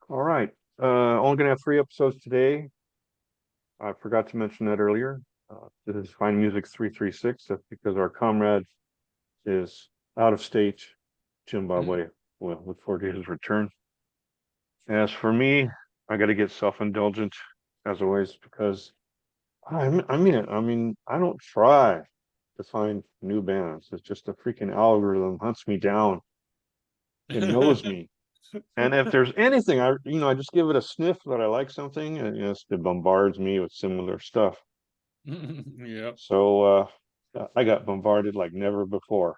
All right. Only gonna have 3 episodes today. I forgot to mention that earlier. This is Fine Music 336. That's because our comrade is out of state, Mm. Zimbabwe. We'll look forward to his return. As for me, I got to get self-indulgent as always because I mean it. I mean, I don't try to find new bands. It's just the freaking algorithm hunts me down. It knows me. And if there's anything, I just give it a sniff that I like something, and it bombards me with similar stuff. Yep. So I got bombarded like never before.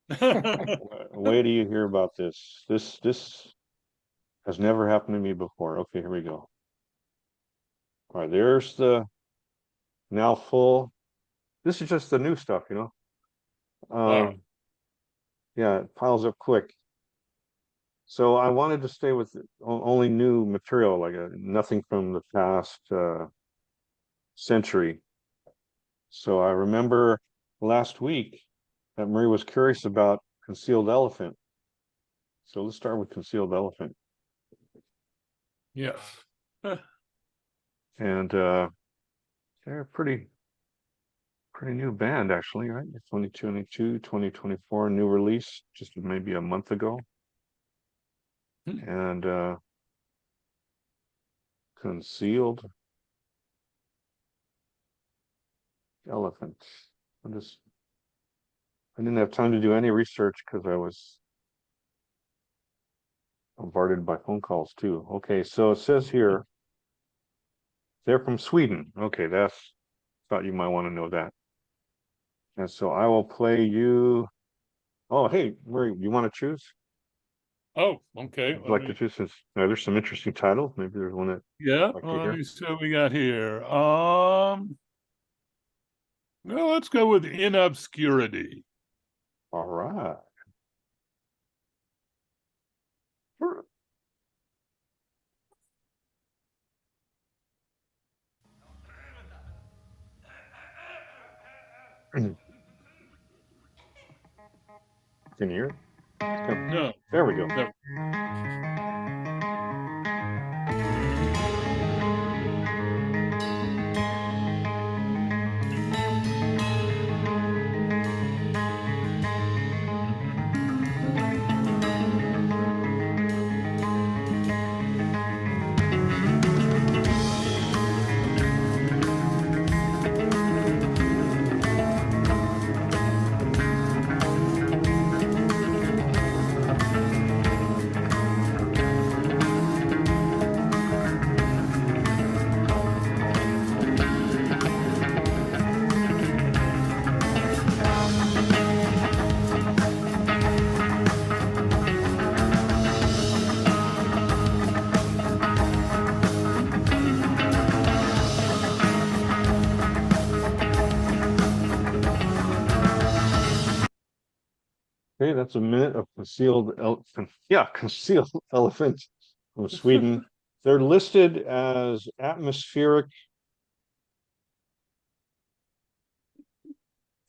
Wait till you hear about this. This has never happened to me before. Okay, here we go. All right, there's the now full. This is just the new stuff. Wow. Yeah, it piles up quick. So I wanted to stay with only new material, like nothing from the past century. So I remember last week that Marie was curious about Concealed Elephant. So let's start with Concealed Elephant. Yes. And they're a pretty new band actually, right? 2022, 2024 new release, just maybe a month ago. And Concealed Elephant. I didn't have time to do any research because I was bombarded by phone calls too. Okay, so it says here they're from Sweden. Okay, that's thought you might want to know that. And so I will play you. Oh, hey, Murray, you want to choose? Oh, okay. Would you like to choose? Since there's some interesting titles. Maybe there's one that Yeah. you'd like to Well, let hear. me see what we got here. Well, let's go with In Obscurity. All right. Sure. Can you hear it? No. There we go. There. Okay, that's a minute of Concealed Elephant. Yeah, Concealed Elephant from Sweden. They're listed as atmospheric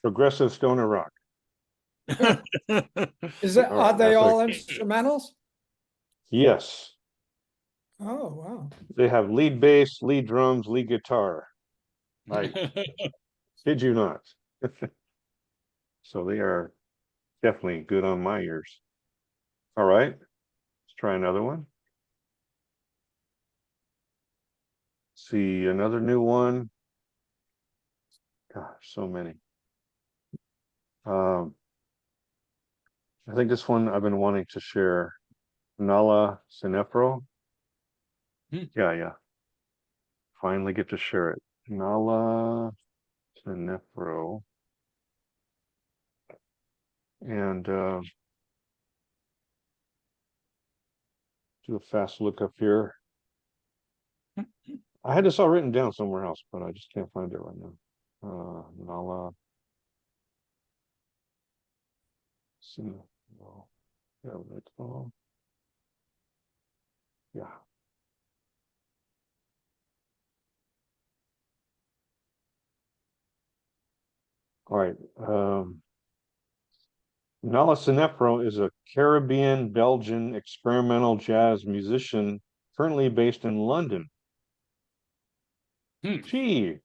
progressive stoner rock. All Are right, they that's all like instrumentals? yes. Oh, wow. They have lead bass, lead drums, lead guitar. I kid you not. So they are definitely good on my ears. All right, let's try another one. See another new one. Gosh, so many. Um, I think this one I've been wanting to share. Nala Sinephro. Yeah. Finally get to share it. Nala Sinephro. And do a fast look up here. I had this all written down somewhere else, but I just can't find it right now. Nala Sinephro. Yeah, that's all. Yeah. All right. Nala Sinephro is a Caribbean Belgian experimental jazz musician currently based in London. Hmm. She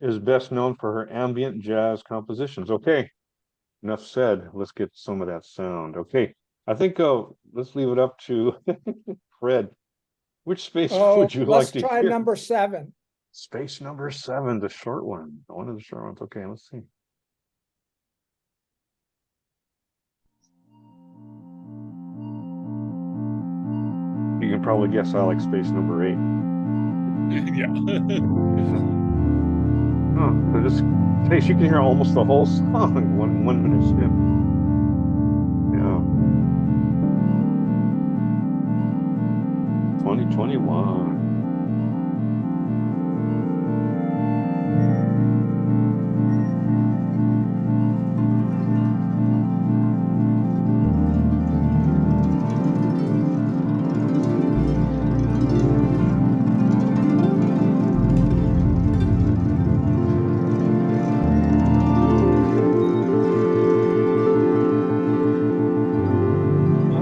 is best known for her ambient jazz compositions. Okay, enough said. Let's get some of that sound. Okay, I think let's leave it up to Fred. Which space Oh, would you let's like to try hear? number 7. Space number 7, the short one. One of the short ones. Okay, let's see. You can probably guess I like space number 8. Yeah. Oh, so this case you can hear almost the whole song, one minute snip. Yeah. 2021. Wow.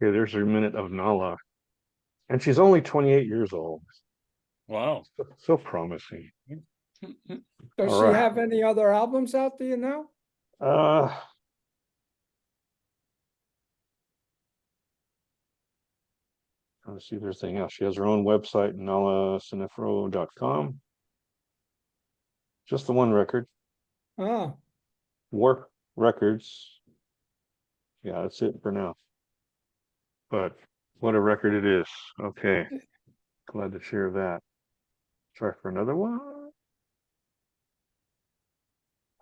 Okay, there's her minute of Nala. And she's only 28 years old. Wow. So promising. Does All she right. have any other albums out, do you know? Uh, let's see if there's anything else. She has her own website, nalasinephro.com. Just the one record. Ah, Warp Records. Yeah, that's it for now. But what a record it is. Okay. Glad to share that. Try for another one.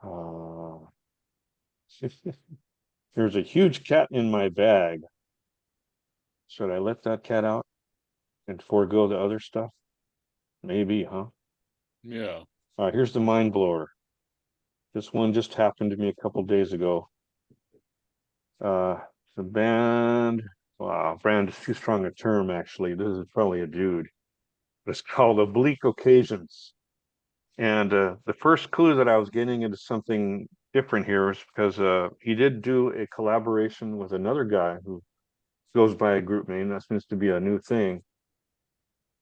Uh, there's a huge cat in my bag. Should I let that cat out and forego the other stuff? Maybe, huh? Yeah. All right, here's the mind blower. This one just happened to me a couple days ago. The band, wow, brand is too strong a term, actually. This is probably a dude. But it's called Oblique Occasions. And the first clue that I was getting into something different here was because he did do a collaboration with another guy who goes by a group name. That seems to be a new thing,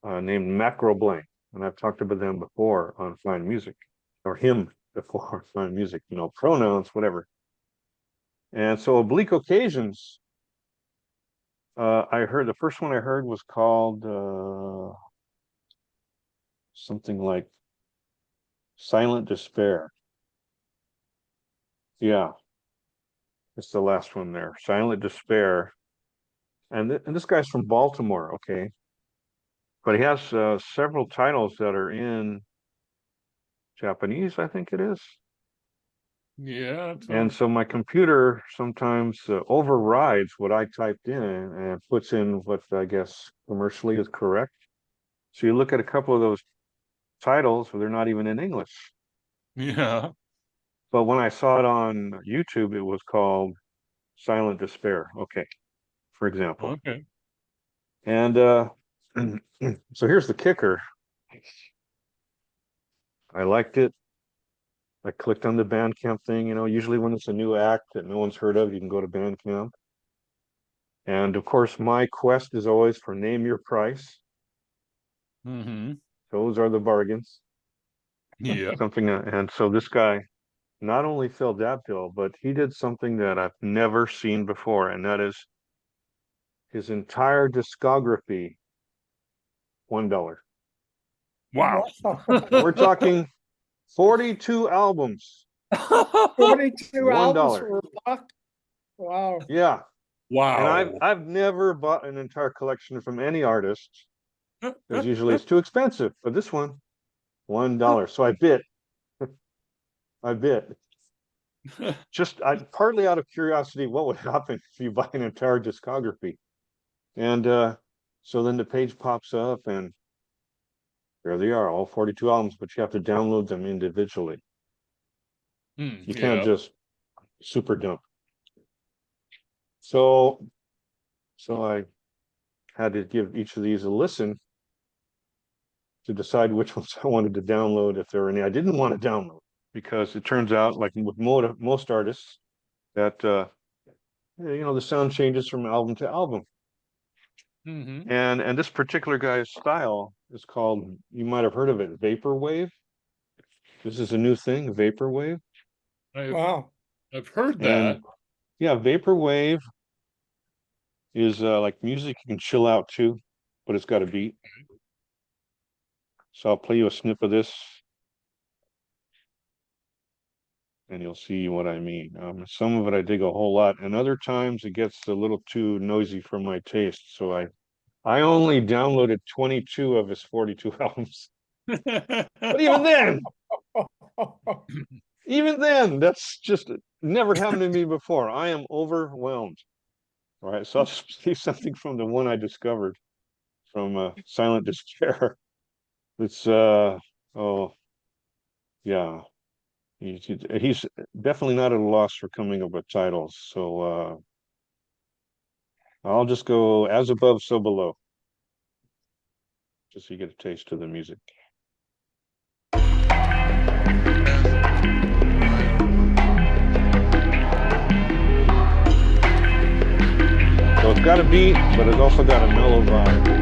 named Macro Blank. And I've talked about them before on Fine Music, or him before on Fine Music, pronouns, whatever. And so Oblique Occasions, I heard the first one I heard was called something like Silent Despair. Yeah, it's the last one there. Silent Despair. And this guy's from Baltimore, okay? But he has several titles that are in Japanese, I think it is. Yeah. And so my computer sometimes overrides what I typed in and puts in what I guess commercially is correct. So you look at a couple of those titles, they're not even in English. Yeah. But when I saw it on YouTube, it was called Silent Despair. Okay, for example. Okay. And so here's the kicker. I liked it. I clicked on the Bandcamp thing. Usually when it's a new act that no one's heard of, you can go to Bandcamp. And of course, my quest is always for name your price. Mm-hmm. Those are the bargains. Yeah. And so this guy not only filled that bill, but he did something that I've never seen before, and that is his entire discography, $1. Wow. wow. We're talking 42 albums, 42 albums $1. for a buck? Wow. Yeah. And I've Wow. I've never bought an entire collection from any artist because usually it's too expensive. But this one, $1. So I bit. Just partly out of curiosity, what would happen if you buy an entire discography? And so then the page pops up and there they are, all 42 albums, but you have to download them individually. You can't Yeah. super dump. So I had to give each of these a listen to decide which ones I wanted to download, if there were any I didn't want to download, because it turns out, like with most artists, that the sound changes from album to album. Mm-hmm. And this particular guy's style is called, you might have heard of it, vaporwave. This is a new thing, vaporwave. Wow. I've heard that. And yeah, vaporwave is like music you can chill out to, but it's got a beat. So I'll play you a snip of this, and you'll see what I mean. Some of it I dig a whole lot, and other times it gets a little too noisy for my taste. So I only downloaded 22 of his 42 albums. But even then, that's just never happened to me before. I am overwhelmed. All right, so I'll just see something from the one I discovered from Silent Despair. It's oh yeah, he's definitely not at a loss for coming up with titles. So I'll just go As Above, So Below, just so you get a taste of the music. So it's got a beat, but it's also got a mellow vibe.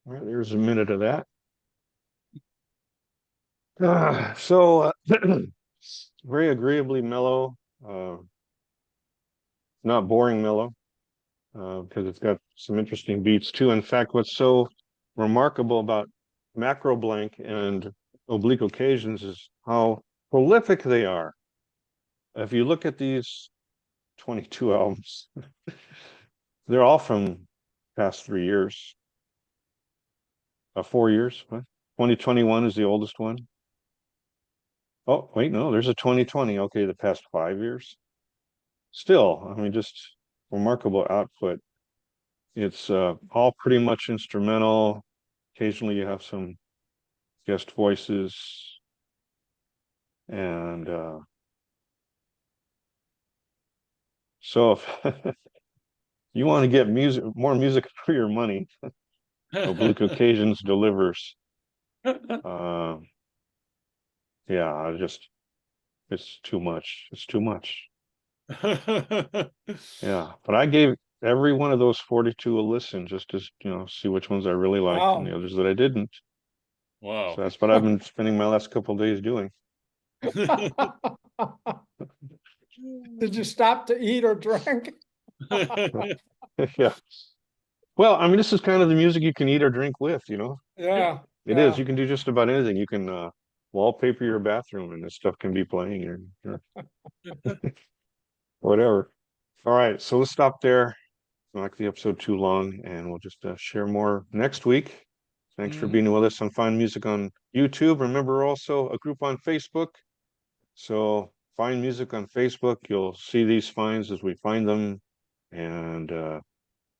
All right, there's a minute of that. Very agreeably mellow, not boring mellow, because it's got some interesting beats too. In fact, what's so remarkable about Macro Blank and Oblique Occasions is how prolific they are. If you look at these 22 albums, they're all from past 3 years. 4 years. What? 2021 is the oldest one. Oh, wait, no, there's a 2020. Okay, the past 5 years. Still, I mean, just remarkable output. It's all pretty much instrumental. Occasionally you have some guest voices. And so if you want to get more music for your money, Oblique Occasions delivers. Yeah, it's too much. It's too much. Yeah, but I gave every one of those 42 a listen, just to see which ones I really liked and the Wow. others that I didn't. Wow. So that's what I've been spending my last couple of days doing. Did you stop to eat or drink? Yeah. Well, I mean, this is kind of the music you can eat or drink with, Yeah. It is. You can do just about anything. You can wallpaper your bathroom and this stuff can be playing or whatever. All right, so let's stop there. Not make the episode too long, and we'll just share more next week. Thanks for being with us on Find Music on YouTube. Remember, also a group on Facebook. So Find Music on Facebook. You'll see these finds as we find them, and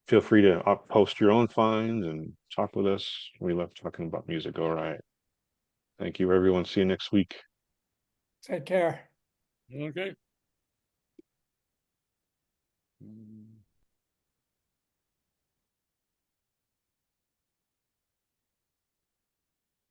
feel free to post your own finds and talk with us. We love talking about music. All right. Thank you, everyone. See you next week. Take care. Okay.